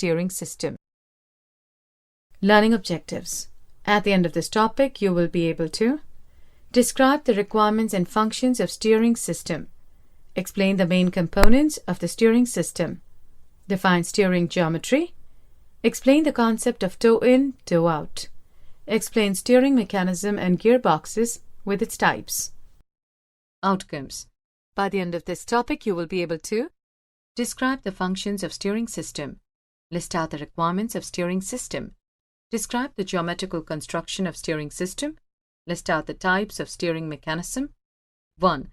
steering system. Learning objectives. At the end of this topic, you will be able to describe the requirements and functions of steering system, explain the main components of the steering system, define steering geometry, explain the concept of toe-in, toe-out, explain steering mechanism and gearboxes with its types. Outcomes. By the end of this topic, you will be able to describe the functions of steering system, list out the requirements of steering system, describe the geometrical construction of steering system, list out the types of steering mechanism. 1.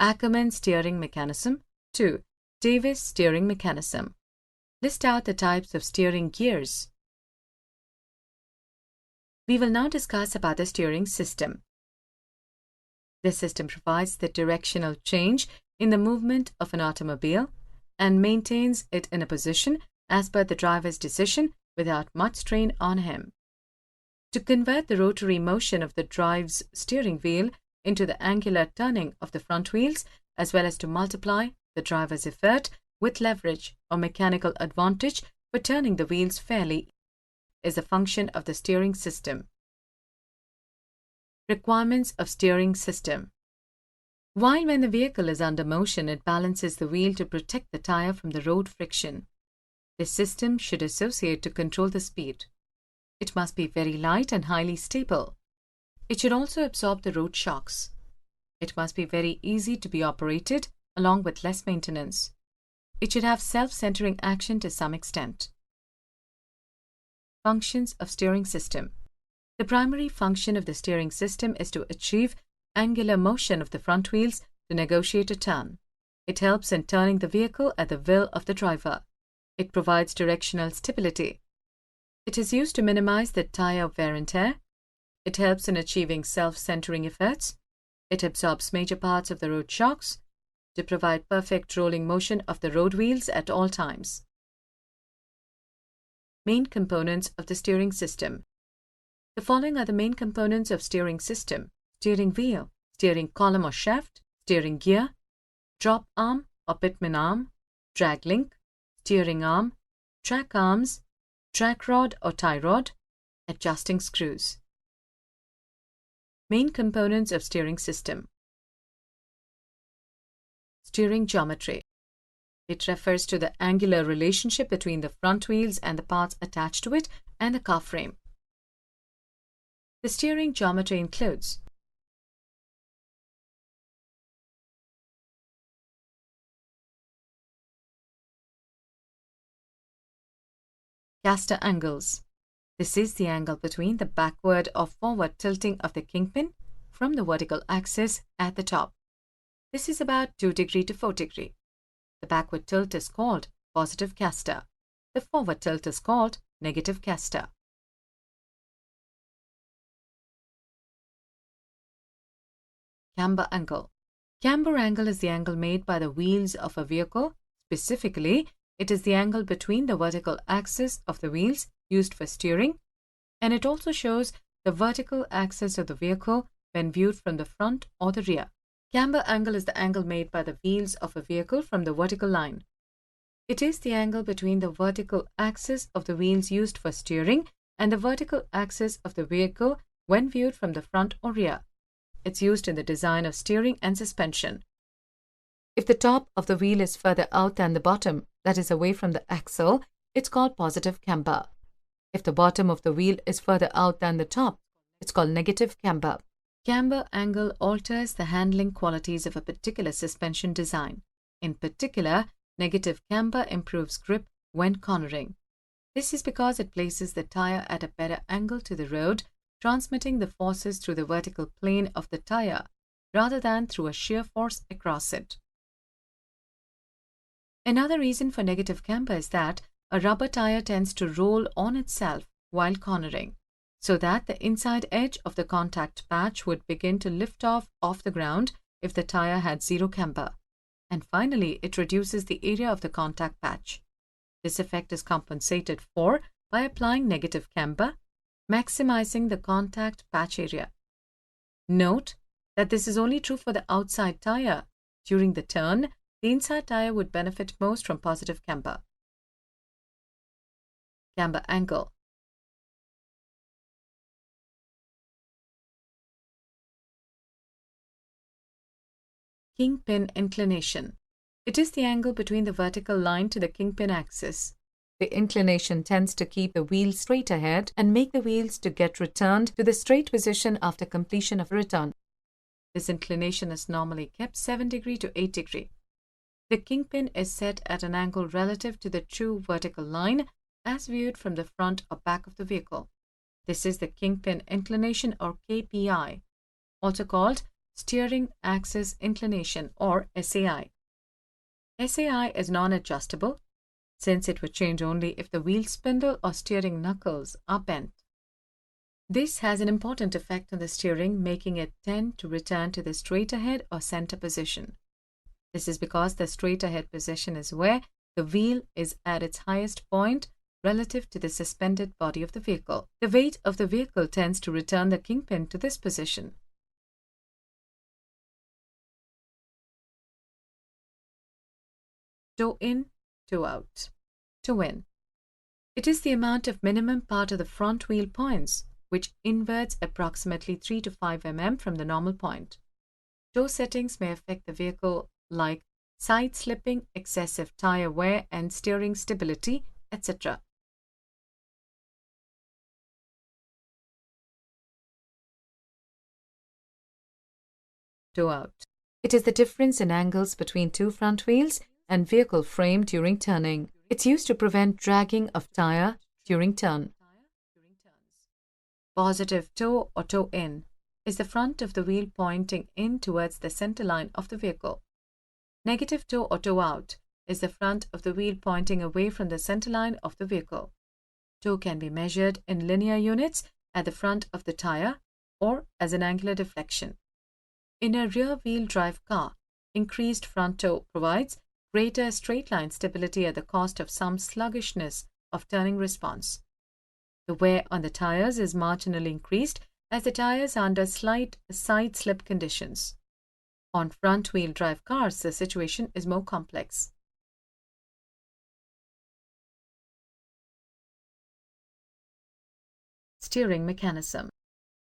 Ackermann steering mechanism. 2. Davis steering mechanism. List out the types of steering gears. We will now discuss about the steering system. This system provides the directional change in the movement of an automobile and maintains it in a position as per the driver's decision without much strain on him. To convert the rotary motion of the drive's steering wheel into the angular turning of the front wheels, as well as to multiply the driver's effort with leverage or mechanical advantage for turning the wheels fairly, is a function of the steering system. Requirements of steering system. While when the vehicle is under motion, it balances the wheel to protect the tire from the road friction. This system should associate to control the speed. It must be very light and highly stable. It should also absorb the road shocks. It must be very easy to be operated along with less maintenance. It should have self-centering action to some extent. Functions of steering system. The primary function of the steering system is to achieve angular motion of the front wheels to negotiate a turn. It helps in turning the vehicle at the will of the driver. It provides directional stability. It is used to minimize the tire wear and tear. It helps in achieving self-centering effects. It absorbs major parts of the road shocks to provide perfect rolling motion of the road wheels at all times. Main components of the steering system. The following are the main components of steering system: steering wheel, steering column or shaft, steering gear, drop arm or pitman arm, drag link, steering arm, track arms, track rod or tie rod, adjusting screws. Main components of steering system. Steering geometry. It refers to the angular relationship between the front wheels and the parts attached to it and the car frame. The steering geometry includes caster angles. This is the angle between the backward or forward tilting of the kingpin from the vertical axis at the top. This is about 2 degrees to 4 degrees. The backward tilt is called positive caster. The forward tilt is called negative caster. Camber angle. Camber angle is the angle made by the wheels of a vehicle. Specifically, it is the angle between the vertical axis of the wheels used for steering, and it also shows the vertical axis of the vehicle when viewed from the front or the rear. Camber angle is the angle made by the wheels of a vehicle from the vertical line. It is the angle between the vertical axis of the wheels used for steering and the vertical axis of the vehicle when viewed from the front or rear. It's used in the design of steering and suspension. If the top of the wheel is further out than the bottom, that is away from the axle, it's called positive camber. If the bottom of the wheel is further out than the top, it's called negative camber. Camber angle alters the handling qualities of a particular suspension design. In particular, negative camber improves grip when cornering. This is because it places the tire at a better angle to the road, transmitting the forces through the vertical plane of the tire rather than through a shear force across it. Another reason for negative camber is that a rubber tire tends to roll on itself while cornering, so that the inside edge of the contact patch would begin to lift off the ground if the tire had zero camber. And finally, it reduces the area of the contact patch. This effect is compensated for by applying negative camber, maximizing the contact patch area. Note that this is only true for the outside tire. During the turn, the inside tire would benefit most from positive camber. Camber Angle. Kingpin Inclination. It is the angle between the vertical line to the kingpin axis. The inclination tends to keep the wheels straight ahead and make the wheels to get returned to the straight position after completion of a return. This inclination is normally kept 7 degrees to 8 degrees. The kingpin is set at an angle relative to the true vertical line as viewed from the front or back of the vehicle. This is the kingpin inclination or KPI, also called steering axis inclination or SAI. SAI is non-adjustable since it would change only if the wheel spindle or steering knuckles are bent. This has an important effect on the steering, making it tend to return to the straight ahead or center position. This is because the straight ahead position is where the wheel is at its highest point relative to the suspended body of the vehicle. The weight of the vehicle tends to return the kingpin to this position. Toe in, toe out. Toe in. It is the amount of minimum part of the front wheel points, which inverts approximately 3 to 5 mm from the normal point. Toe settings may affect the vehicle like side slipping, excessive tire wear, and steering stability, etc. Toe out. It is the difference in angles between two front wheels and vehicle frame during turning. It's used to prevent dragging of tire during turn. Positive toe or toe in is the front of the wheel pointing in towards the center line of the vehicle. Negative toe or toe out is the front of the wheel pointing away from the center line of the vehicle. Toe can be measured in linear units at the front of the tire or as an angular deflection. In a rear-wheel drive car, increased front toe provides greater straight-line stability at the cost of some sluggishness of turning response. The wear on the tires is marginally increased as the tires are under slight side slip conditions. On front-wheel drive cars, the situation is more complex. Steering mechanism.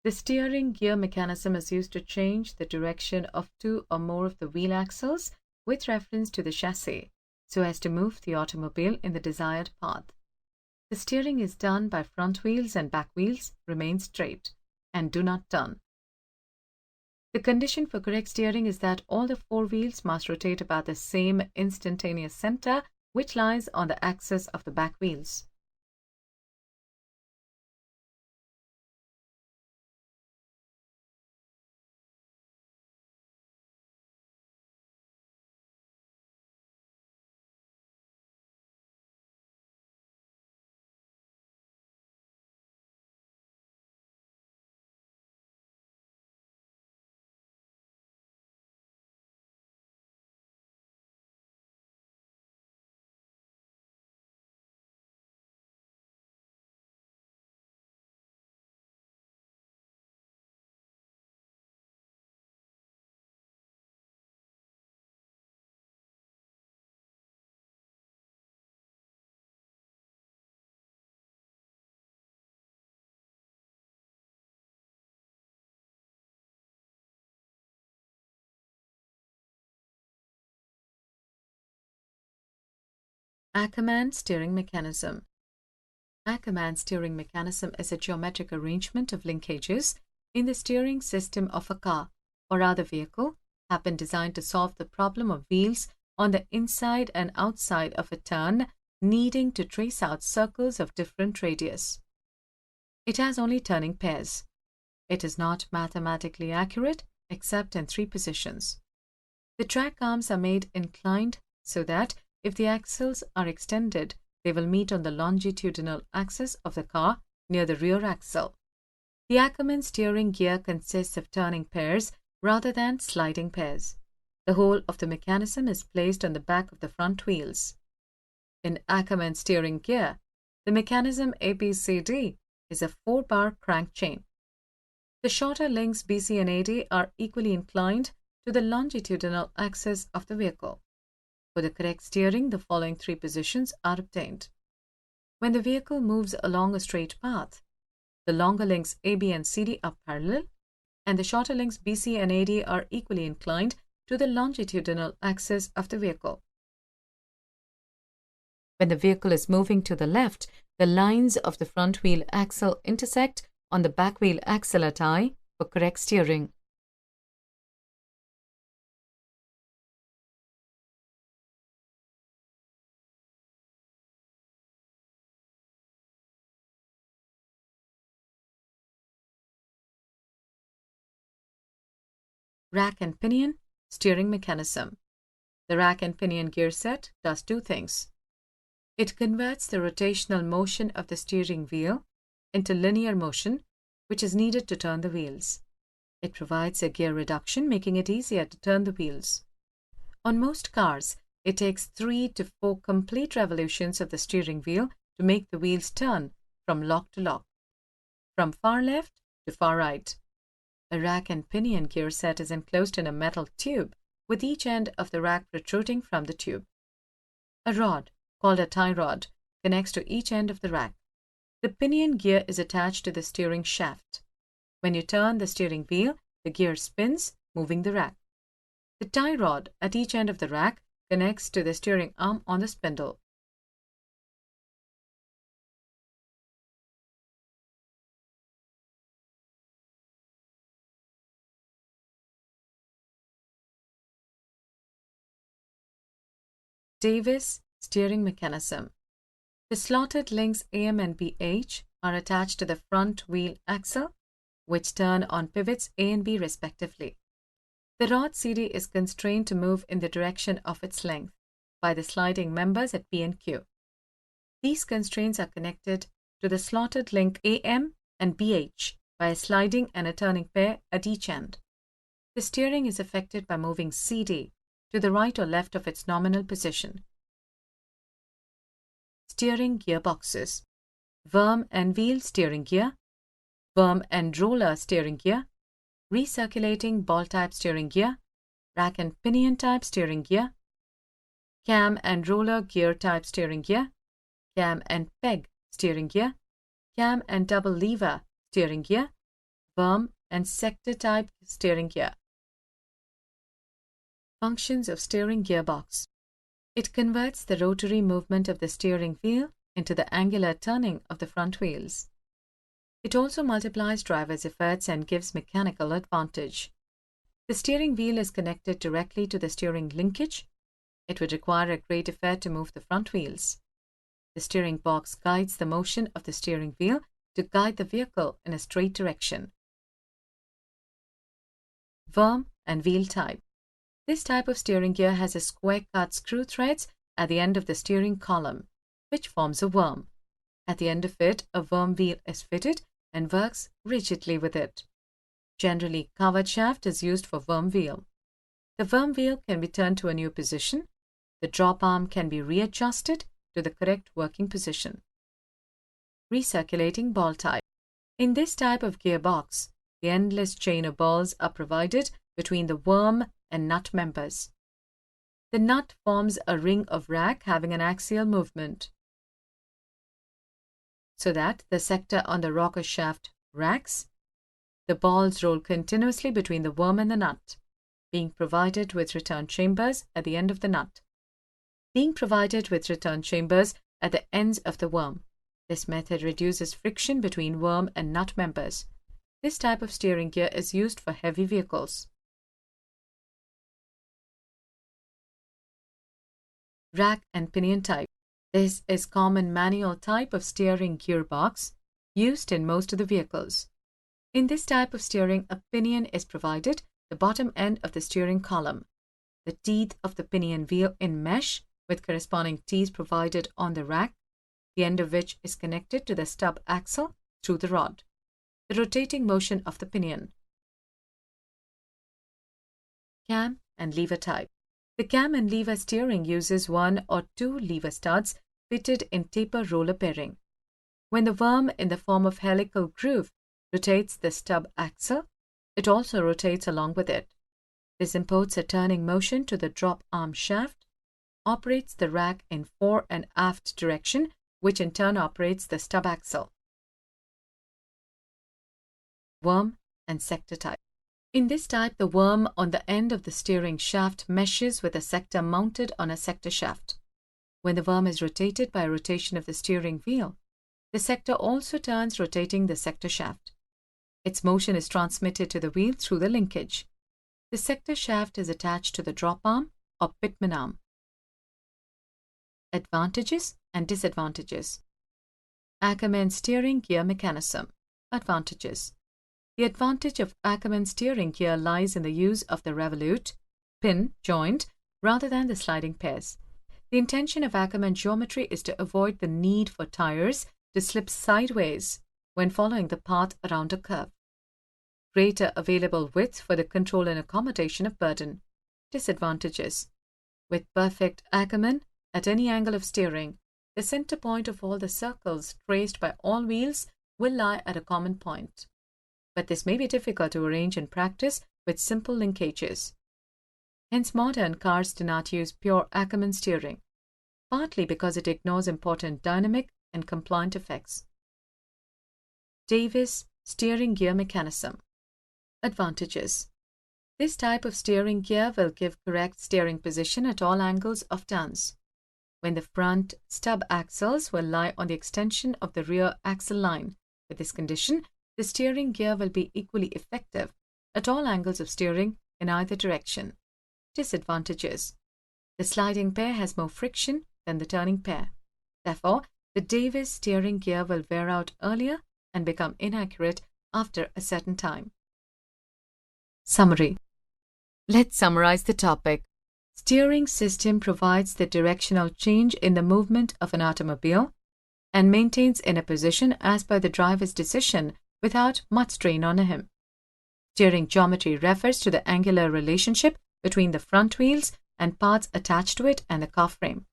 The steering gear mechanism is used to change the direction of two or more of the wheel axles with reference to the chassis, so as to move the automobile in the desired path. The steering is done by front wheels and back wheels remain straight and do not turn. The condition for correct steering is that all the four wheels must rotate about the same instantaneous center, which lies on the axis of the back wheels. Ackermann steering mechanism. Ackermann steering mechanism is a geometric arrangement of linkages in the steering system of a car or other vehicle have been designed to solve the problem of wheels on the inside and outside of a turn needing to trace out circles of different radius. It has only turning pairs. It is not mathematically accurate except in 3 positions. The track arms are made inclined so that if the axles are extended, they will meet on the longitudinal axis of the car near the rear axle. The Ackermann steering gear consists of turning pairs rather than sliding pairs. The whole of the mechanism is placed on the back of the front wheels. In Ackermann steering gear, the mechanism ABCD is a 4-bar crank chain. The shorter links BC and AD are equally inclined to the longitudinal axis of the vehicle. For the correct steering, the following 3 positions are obtained. When the vehicle moves along a straight path, the longer links AB and CD are parallel, and the shorter links BC and AD are equally inclined to the longitudinal axis of the vehicle. When the vehicle is moving to the left, the lines of the front wheel axle intersect on the back wheel axle at I for correct steering. Rack and pinion steering mechanism. The rack and pinion gear set does two things. It converts the rotational motion of the steering wheel into linear motion, which is needed to turn the wheels. It provides a gear reduction, making it easier to turn the wheels. On most cars, it takes 3 to 4 complete revolutions of the steering wheel to make the wheels turn from lock to lock, from far left to far right. A rack and pinion gear set is enclosed in a metal tube, with each end of the rack protruding from the tube. A rod, called a tie rod, connects to each end of the rack. The pinion gear is attached to the steering shaft. When you turn the steering wheel, the gear spins, moving the rack. The tie rod at each end of the rack connects to the steering arm on the spindle. Davis steering mechanism. The slotted links AM and BH are attached to the front wheel axle, which turn on pivots A and B respectively. The rod CD is constrained to move in the direction of its length by the sliding members at P and Q. These constraints are connected to the slotted link AM and BH by a sliding and a turning pair at each end. The steering is affected by moving CD to the right or left of its nominal position. Steering gearboxes. Worm and wheel steering gear, worm and roller steering gear, recirculating ball type steering gear, rack and pinion type steering gear, cam and roller gear type steering gear, cam and peg steering gear, cam and double lever steering gear, worm and sector type steering gear. Functions of steering gearbox. It converts the rotary movement of the steering wheel into the angular turning of the front wheels. It also multiplies driver's efforts and gives mechanical advantage. The steering wheel is connected directly to the steering linkage. It would require a great effort to move the front wheels. The steering box guides the motion of the steering wheel to guide the vehicle in a straight direction. Worm and wheel type. This type of steering gear has a square-cut screw threads at the end of the steering column, which forms a worm. At the end of it, a worm wheel is fitted and works rigidly with it. Generally, covered shaft is used for worm wheel. The worm wheel can be turned to a new position. The drop arm can be readjusted to the correct working position. Recirculating ball type. In this type of gearbox, the endless chain of balls are provided between the worm and nut members. The nut forms a ring of rack having an axial movement, so that the sector on the rocker shaft racks. The balls roll continuously between the worm and the nut, being provided with return chambers at the end of the nut. Being provided with return chambers at the ends of the worm. This method reduces friction between worm and nut members. This type of steering gear is used for heavy vehicles. Rack and pinion type. This is common manual type of steering gearbox used in most of the vehicles. In this type of steering, a pinion is provided, the bottom end of the steering column. The teeth of the pinion wheel in mesh with corresponding teeth provided on the rack, the end of which is connected to the stub axle through the rod. The rotating motion of the pinion. Cam and lever type. The cam and lever steering uses 1 or 2 lever studs fitted in taper roller bearing. When the worm in the form of helical groove rotates the stub axle, it also rotates along with it. This imparts a turning motion to the drop arm shaft, operates the rack in fore and aft direction which in turn operates the stub axle. Worm and sector type. In this type, the worm on the end of the steering shaft meshes with a sector mounted on a sector shaft. When the worm is rotated by a rotation of the steering wheel, the sector also turns, rotating the sector shaft. Its motion is transmitted to the wheel through the linkage. The sector shaft is attached to the drop arm or pitman arm. Advantages and disadvantages. Ackermann steering gear mechanism. Advantages. The advantage of Ackermann steering gear lies in the use of the revolute pin joint rather than the sliding pairs. The intention of Ackermann geometry is to avoid the need for tires to slip sideways when following the path around a curve. Greater available width for the control and accommodation of burden. Disadvantages. With perfect Ackermann, at any angle of steering, the center point of all the circles traced by all wheels will lie at a common point. But this may be difficult to arrange in practice with simple linkages. Hence, modern cars do not use pure Ackermann steering, partly because it ignores important dynamic and compliant effects. Davis steering gear mechanism. Advantages. This type of steering gear will give correct steering position at all angles of turns. When the front stub axles will lie on the extension of the rear axle line. With this condition, the steering gear will be equally effective at all angles of steering in either direction. Disadvantages. The sliding pair has more friction than the turning pair. Therefore, the Davis steering gear will wear out earlier and become inaccurate after a certain time. Summary. Let's summarize the topic. Steering system provides the directional change in the movement of an automobile and maintains in a position as per the driver's decision without much strain on him. Steering geometry refers to the angular relationship between the front wheels and parts attached to it and the car frame.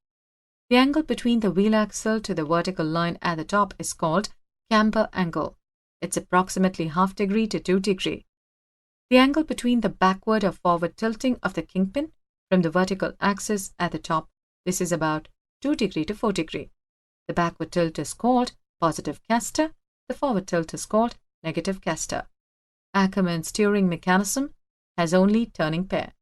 The angle between the wheel axle to the vertical line at the top is called Camber Angle. It's approximately ½ degree to 2 degree. The angle between the backward or forward tilting of the kingpin from the vertical axis at the top, this is about 2 degree to 4 degree. The backward tilt is called positive caster, the forward tilt is called negative caster. Ackermann steering mechanism has only turning pair.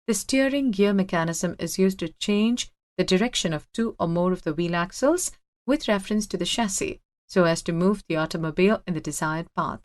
The steering gear mechanism is used to change the direction of 2 or more of the wheel axles with reference to the chassis so as to move the automobile in the desired path.